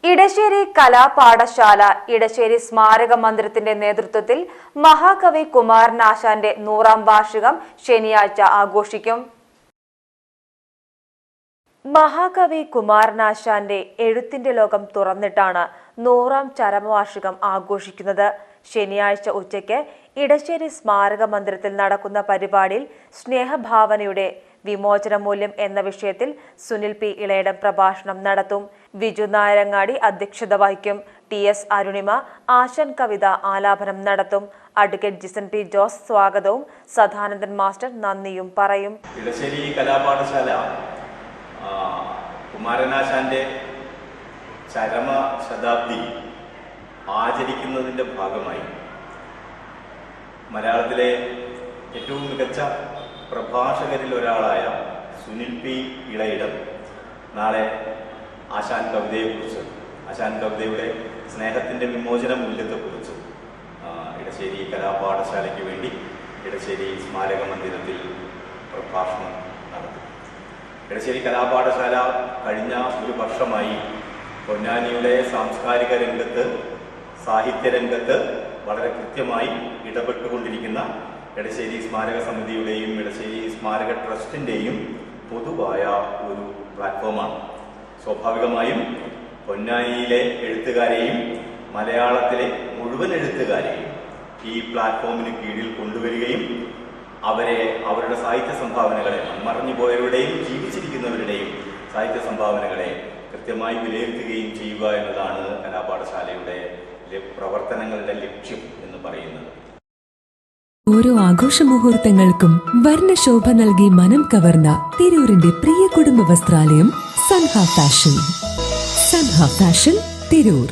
ഇടശ്ശേരി കലാപാഠശാല ഇടശ്ശേരി സ്മാരക മന്ദിരത്തിന്റെ നേതൃത്വത്തിൽ മഹാകവി കുമാരനാശാന്റെ 100ാം വാർഷികം ശനിയാഴ്ച ആഘോഷിക്കും. മഹാകവി കുമാരനാശാന്റെ എഴുത്തിന്റെ ലോകം തുറന്നിട്ടാണ് 100ാം ചരമവാർഷികം ആഘോഷിക്കുന്നത്. ശനിയാഴ്ച ഉച്ചയ്ക്ക് ഇടശ്ശേരി സ്മാരക മന്ദിരത്തിൽ നടക്കുന്ന പരിപാടിയിൽ സ്നേഹഭാവനയുടെ വിമോചനമൂല്യം എന്ന വിഷയത്തിൽ സുനിൽ പി ഇളയിടം പ്രഭാഷണം നടത്തും. വിജു നായരങ്ങാടി അധ്യക്ഷത വഹിക്കും. ടി.എസ്. അരുണിമ ആശാൻ കവിത ആലാപനം നടത്തും. അഡ്വക്കേറ്റ് ജിസൻ പി ജോസ് സ്വാഗതവും സദാനന്ദൻ മാസ്റ്റർ നന്ദിയും പറയും. ഇടശ്ശേരി കലാപാഠശാല കുമാരനാശാന്റെ ചരമ ശതാബ്ദി ആചരിക്കുന്നതിൻ്റെ ഭാഗമായി മലയാളത്തിലെ ഏറ്റവും മികച്ച പ്രഭാഷകരിൽ ഒരാളായ സുനിൽ പി ഇളയിടം നാളെ ആശാൻ കവിതയെക്കുറിച്ച്, ആശാൻ കവിതയുടെ സ്നേഹത്തിൻ്റെ വിമോചന മൂല്യത്തെക്കുറിച്ച് ഇടശ്ശേരി കലാപാഠശാലയ്ക്ക് വേണ്ടി ഇടശ്ശേരി സ്മാരക മന്ദിരത്തിൽ പ്രഭാഷണം നടത്തി. ഇടശ്ശേരി കലാപാഠശാല കഴിഞ്ഞ ഒരു വർഷമായി പൊന്നാനിയുടെ സാംസ്കാരിക രംഗത്ത്, സാഹിത്യരംഗത്ത് വളരെ കൃത്യമായി ഇടപെട്ടുകൊണ്ടിരിക്കുന്ന ഇടശ്ശേരി സ്മാരക സമിതിയുടെയും ഇടശ്ശേരി സ്മാരക ട്രസ്റ്റിൻ്റെയും പൊതുവായ ഒരു പ്ലാറ്റ്ഫോമാണ്. സ്വാഭാവികമായും പൊന്നാനിയിലെ എഴുത്തുകാരെയും മലയാളത്തിലെ മുഴുവൻ എഴുത്തുകാരെയും ഈ പ്ലാറ്റ്ഫോമിന് കീഴിൽ കൊണ്ടുവരികയും അവരെ അവരുടെ സാഹിത്യ സംഭാവനകളെ, മൺമറഞ്ഞുപോയവരുടെയും ജീവിച്ചിരിക്കുന്നവരുടെയും സാഹിത്യ സംഭാവനകളെ കൃത്യമായി വിലയിരുത്തുകയും ചെയ്യുക എന്നതാണ് കലാപാഠശാലയുടെ പ്രവർത്തനങ്ങളുടെ ലക്ഷ്യം എന്ന് പറയുന്നത്. ഓരോ ആഘോഷ മുഹൂർത്തങ്ങൾക്കും വർണ്ണശോഭ നൽകി മനം കവർന്ന തിരൂരിന്റെ പ്രിയ കുടുംബ വസ്ത്രാലയം സൻഹ ഫാഷൻ. സൻഹ ഫാഷൻ, തിരൂർ.